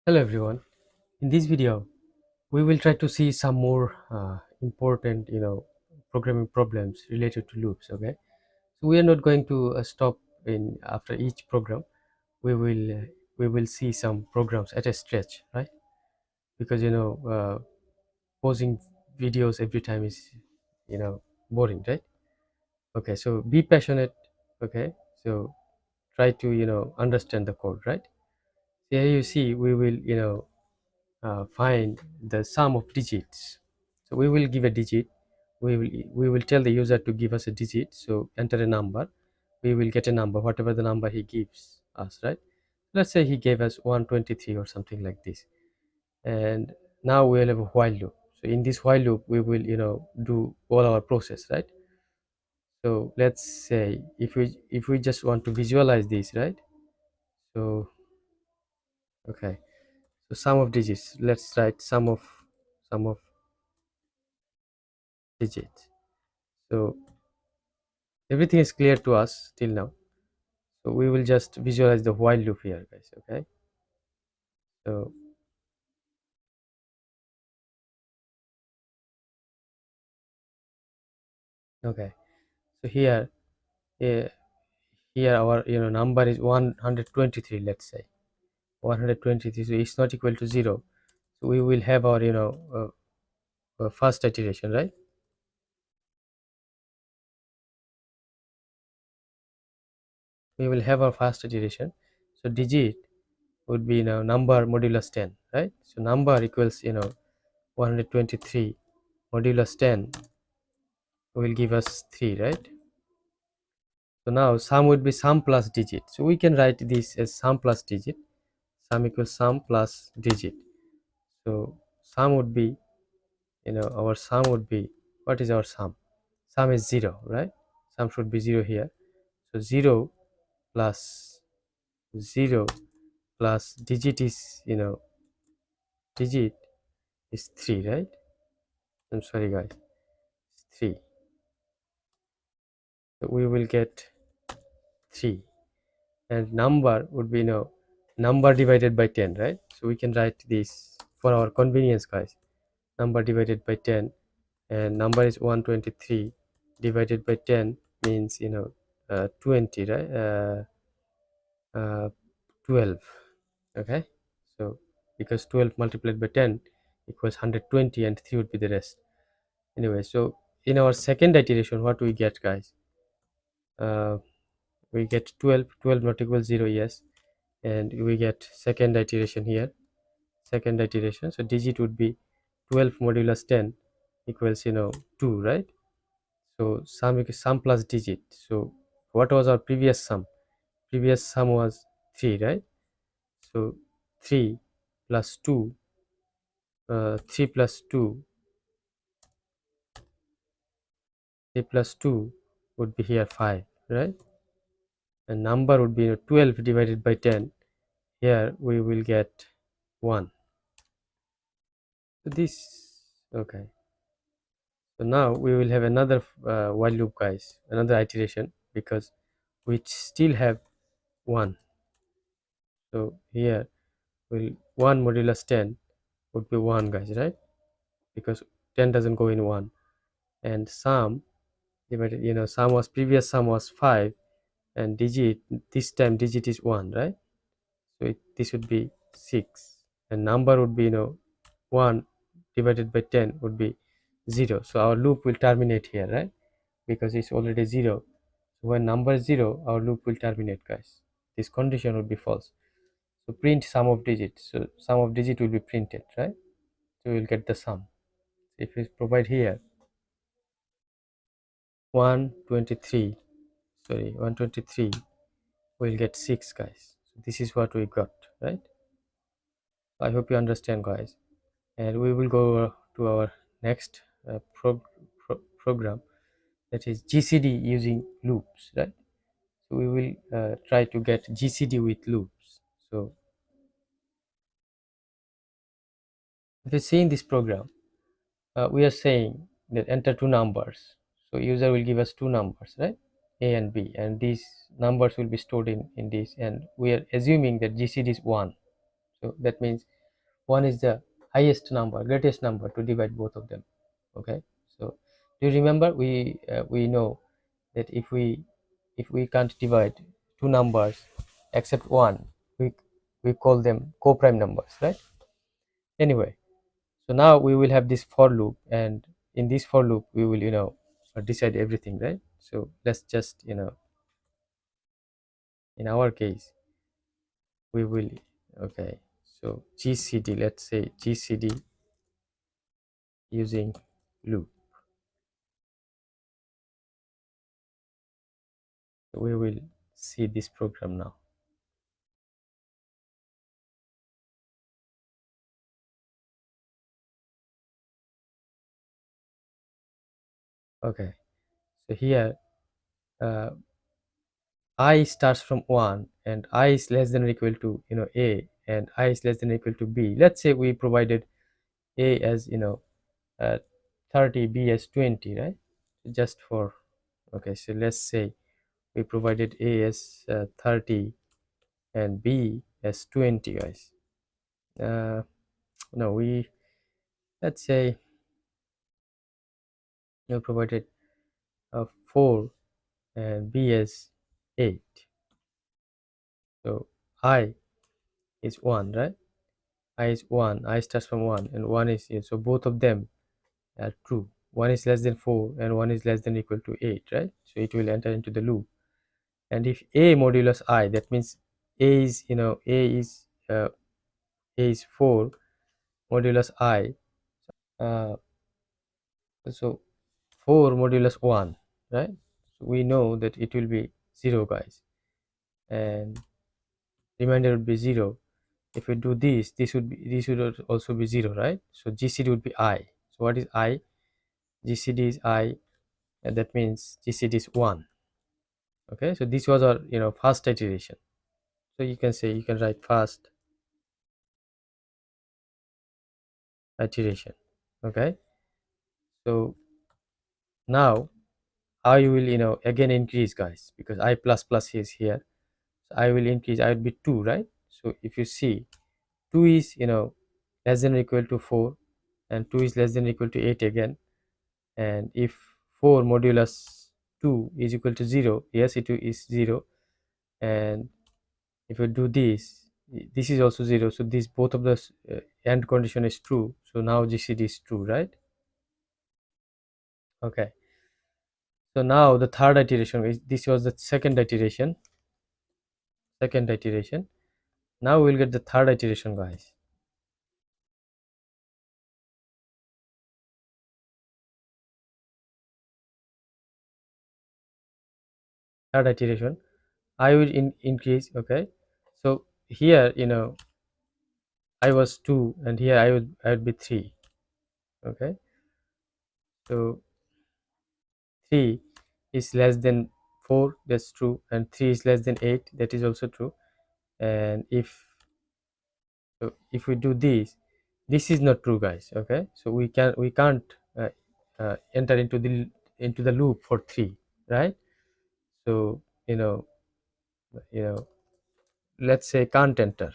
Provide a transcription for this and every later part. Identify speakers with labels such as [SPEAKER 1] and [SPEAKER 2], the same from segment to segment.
[SPEAKER 1] Hello everyone. In this video, we will try to see some more important, programming problems related to loops. Okay, so we are not going to stop in after each program. We will see some programs at a stretch, right? Because posing videos every time is boring, right? Okay, so be passionate. Okay, so try to understand the code, right? Here you see we will find the sum of digits. So we will give a digit. We will tell the user to give us a digit. So enter a number. We will get a number, whatever the number he gives us, right? Let's say he gave us 123 or something like this. And now we will have a while loop. So in this while loop, we will do all our process, right? So let's say if we just want to visualize this, right? So okay. So sum of digits. Let's write sum of digits. So everything is clear to us till now. So we will just visualize the while loop here, guys. Okay, so okay, so uh, here our number is 123. Let's say 123. So it's not equal to 0. So we will have our first iteration, right? We will have our first iteration. So digit would be number modulus 10, right? So number equals 123 modulus 10 will give us 3, right? So now sum would be sum plus digit. So we can write this as sum plus digit. Sum equals sum plus digit. So sum would be, our sum would be, what is our sum? Sum is 0, right? Sum should be 0 here. So 0 plus 0 plus digit is, digit is 3, right? I'm sorry guys, it's 3. So we will get 3. And number would be, number divided by 10, right? So we can write this for our convenience, guys. Number divided by 10, and number is 123 divided by 10 means 20, right? 12. Okay, so because 12 multiplied by 10 equals 120 and 3 would be the rest. Anyway, so in our second iteration, what we get, guys? We get 12 not equal 0, yes, and we get second iteration here. Second iteration, so digit would be 12 modulus 10 equals 2, right? So sum plus digit. So what was our previous sum? Previous sum was 3, right? So 3 plus 2, 3 plus 2, 3 plus 2 would be here 5, right? And number would be 12 divided by 10. Here we will get 1. So this, okay. So now we will have another while loop, guys, another iteration, because we still have 1. So here will 1 modulus 10 would be 1, guys, right? Because 10 doesn't go in 1. And sum divided, sum was, previous sum was 5, and digit, this time digit is 1, right? So this would be 6, and number would be 1 divided by 10 would be 0. So our loop will terminate here, right? Because it's already 0. So when number is 0, our loop will terminate, guys. This condition would be false. So print sum of digits. So sum of digit will be printed, right? So we'll get the sum. If we provide here 123, sorry, 123, we'll get 6, guys. So this is what we got, right? I hope you understand, guys. And we will go to our next program, that is GCD using loops, right? So we will try to get GCD with loops. So if you see in this program, we are saying that enter two numbers. So user will give us two numbers, right? A and B, and these numbers will be stored in this, and we are assuming that GCD is 1. So that means 1 is the highest number, greatest number to divide both of them. Okay, so do you remember we know that if we can't divide two numbers except one, we call them co-prime numbers, right? Anyway, so now we will have this for loop, and in this for loop we will decide everything, right? So let's just in our case we will, okay, so gcd, let's say gcd using loop. We will see this program now. Okay, so here uh, I starts from 1 and I is less than or equal to a, and I is less than or equal to b. Let's say we provided a as uh, 30, b as 20, right? Just for, okay, so let's say we provided a as 30 and b as 20, guys. No, we, let's say you provided 4 and b as 8. So I is 1, right? I is 1, I starts from 1 and 1 is here, so both of them are true. One is less than 4 and one is less than or equal to 8, right? So it will enter into the loop. And if a modulus I, that means a is a is 4 modulus I, uh, so 4 modulus 1, right? So we know that it will be 0, guys, and remainder would be 0. If we do this would also be 0, right? So gcd would be I. So what is I? gcd is I, and that means gcd is 1. Okay, so this was our first iteration. So you can say, you can write first iteration. Okay, so now I will again increase, guys, because I plus plus is here. So I will increase, I will be 2, right? So if you see, 2 is less than or equal to 4, and 2 is less than or equal to 8 again. And if 4 modulus 2 is equal to 0, yes, it is 0. And if you do this is also 0, so this both of the end condition is true. So now gcd is true, right? Okay, so now the third iteration is, this was the second iteration. Now we'll get the third iteration, guys. Third iteration, I will increase. Okay, so here I was 2 and here I would be 3. Okay, so 3 is less than 4, that's true, and 3 is less than 8, that is also true. And if we do this is not true, guys. Okay, so we can't enter into the loop for 3, right? So you know let's say can't enter,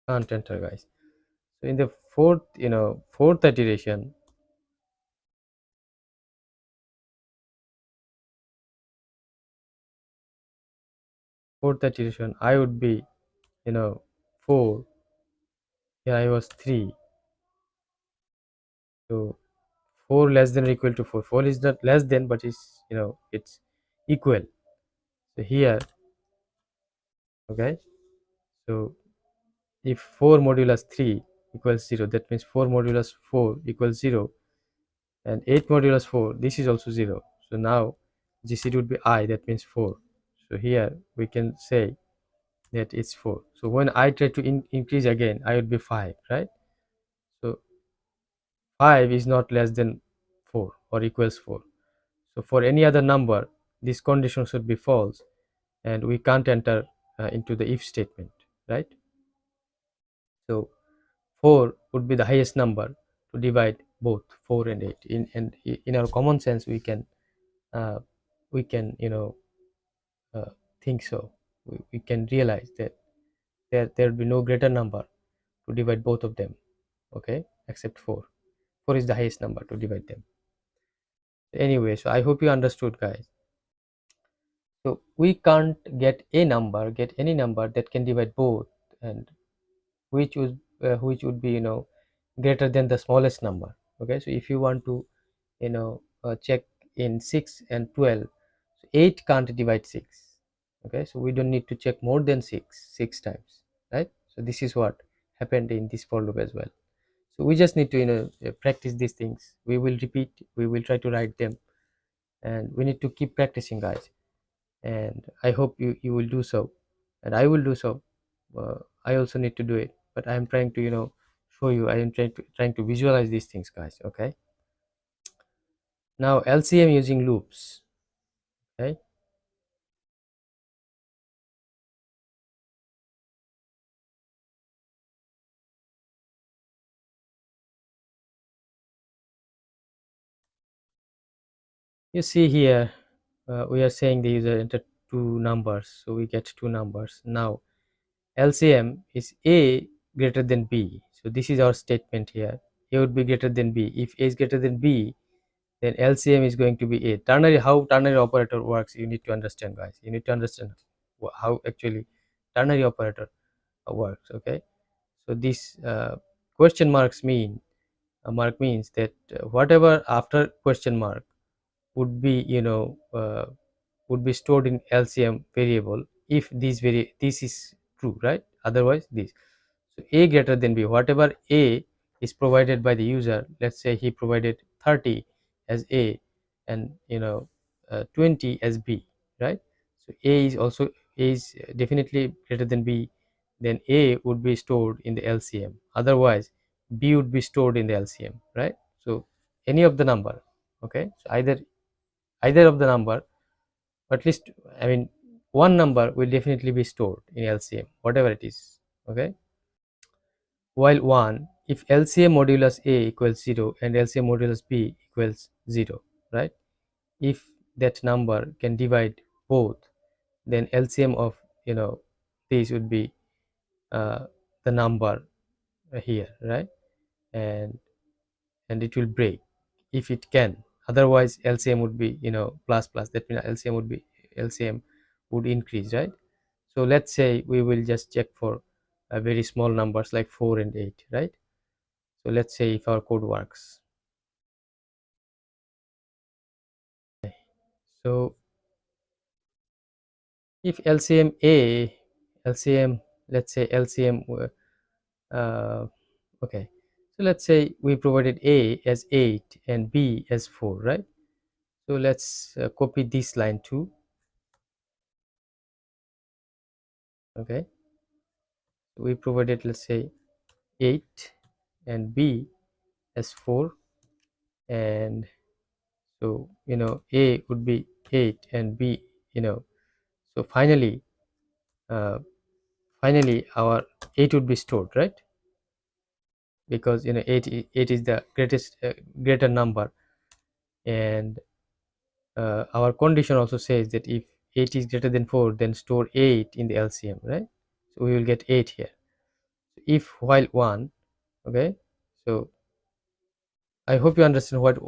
[SPEAKER 1] guys. So in the fourth iteration, I would be 4, here I was 3. So 4 less than or equal to 4, 4 is not less than, but it's equal. So here, okay, so if 4 modulus 3 equals 0, that means 4 modulus 4 equals 0, and 8 modulus 4, this is also 0. So now gcd would be I, that means 4. So here we can say that it's 4. So when I try to increase again, I would be 5, right? So 5 is not less than 4 or equals 4. So for any other number, this condition should be false, and we can't enter into the if statement, right? So 4 would be the highest number to divide both 4 and 8. In our common sense, we can uh, think so. we can realize that there will be no greater number to divide both of them, okay, except 4. 4 is the highest number to divide them. Anyway, so I hope you understood, guys. So we can't get any number that can divide both, and which would be, greater than the smallest number. Okay, so if you want to, check in 6 and 12, so 8 can't divide 6. Okay, so we don't need to check more than 6 times, right? So this is what happened in this for loop as well. So we just need to, practice these things. We will repeat, we will try to write them, and we need to keep practicing, guys. And I hope you will do so, and I will do so. I also need to do it, but I am trying to, show you. I am trying to visualize these things, guys. Okay, now LCM using loops. Okay, you see here, we are saying the user enter two numbers, so we get two numbers. Now LCM is A greater than B, so this is our statement here. A would be greater than B. If A is greater than B, then LCM is going to be A. How ternary operator works, you need to understand, guys. You need to understand how actually ternary operator works. Okay, so this question marks mean mark means that whatever after question mark would be, would be stored in LCM variable if this is true, right? Otherwise this. So A greater than B, whatever A is provided by the user. Let's say he provided 30 as A, and 20 as B, right? So A is definitely greater than B, then A would be stored in the LCM. Otherwise B would be stored in the LCM, right? So any of the number, okay, so either of the number, at least, I mean, one number will definitely be stored in LCM, whatever it is. Okay, while 1, if LCM modulus A equals 0 and LCM modulus B equals 0, right? If that number can divide both, then LCM of, these would be uh, the number here, right? and and it will break if it can. Otherwise LCM would be, plus plus. That means LCM would increase, right? So let's say we will just check for very small numbers like 4 and 8, right? So let's say if our code works. So if LCM, let's say LCM, okay, so let's say we provided A as 8 and B as 4, right? So let's copy this line too. Okay, so we provided, let's say, 8 and B as 4, and so, A would be 8 and B, so uh, finally our 8 would be stored, right? Because 8 is the greater number, and our condition also says that if 8 is greater than 4, then store 8 in the LCM, right? So we will get 8 here. So if while 1, okay, so I hope you understand what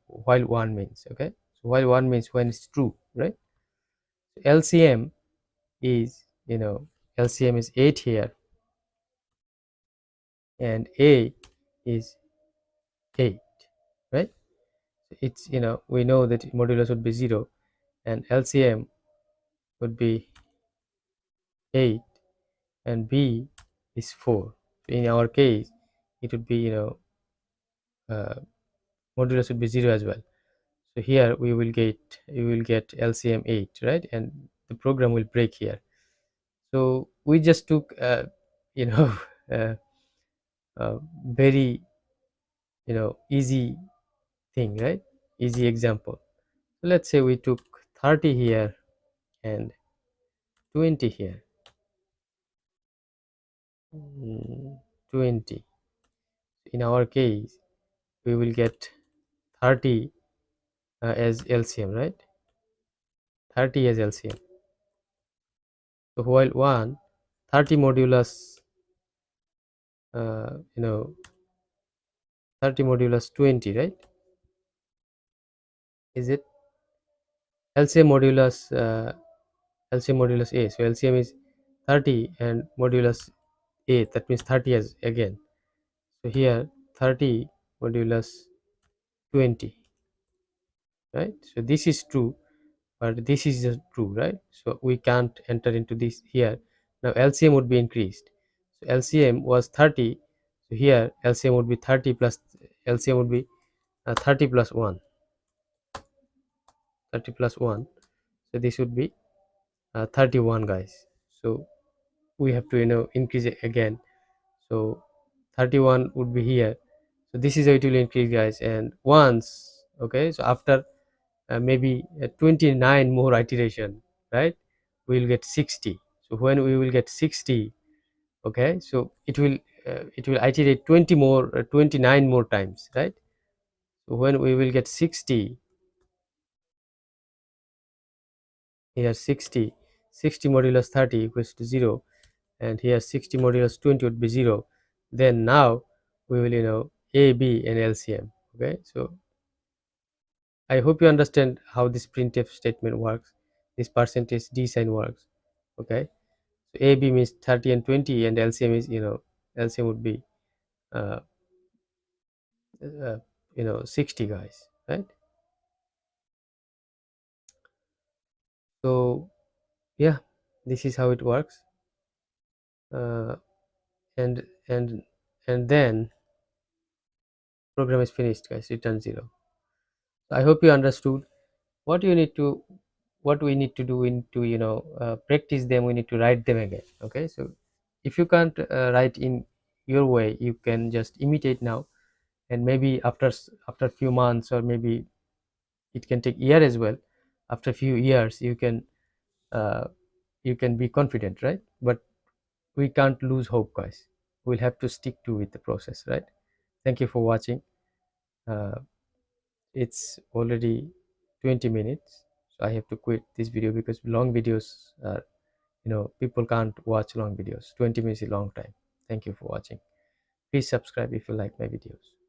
[SPEAKER 1] while 1 means. Okay, so while 1 means when it's true, right? So LCM is, LCM is 8 here, and A is 8, right? So it's, we know that modulus would be 0, and LCM would be 8, and B is 4. In our case it would be, uh, modulus would be 0 as well. So here we will get LCM 8, right? And the program will break here. So we just took you know uh, very, easy thing, right? Easy example. So let's say we took 30 here and 20 here. 20. In our case we will get 30 as LCM, right? 30 as LCM. So while 1 30 modulus 30 modulus 20, right? Is it LCM modulus LCM modulus a? So LCM is 30 and modulus a, that means 30 as again. So here 30 modulus 20, right? So this is true, but this is just true, right? So we can't enter into this here. Now LCM would be increased. So LCM was 30, so here LCM would be 30 plus LCM would be 30 plus 1, 30 plus 1. So this would be 31, guys. So we have to increase it again. So 31 would be here. So this is how it will increase, guys. And once, okay, so after maybe 29 more iteration, right, we will get 60. So when we will get 60, okay, so it will iterate 20 more 29 more times, right? So when we will get 60, here 60 modulus 30 equals to 0, and here 60 modulus 20 would be 0. Then now we will a, b and LCM. Okay, so I hope you understand how this printf statement works, this percentage d sign works. Okay, so a, b means 30 and 20, and LCM is LCM would be uh, 60, guys, right? So yeah, this is how it works. uh, and and and then program is finished, guys, return 0. So I hope you understood what you need to what we need to do into practice them. We need to write them again. Okay, so if you can't write in your way, you can just imitate now, and maybe after a few months, or maybe it can take year as well. After a few years uh, you can be confident, right? But we can't lose hope, guys. We'll have to stick to with the process, right? Thank you for watching. uh, it's already 20 minutes, so I have to quit this video because long videos are, people can't watch long videos. 20 minutes is a long time. Thank you for watching. Please subscribe if you like my videos.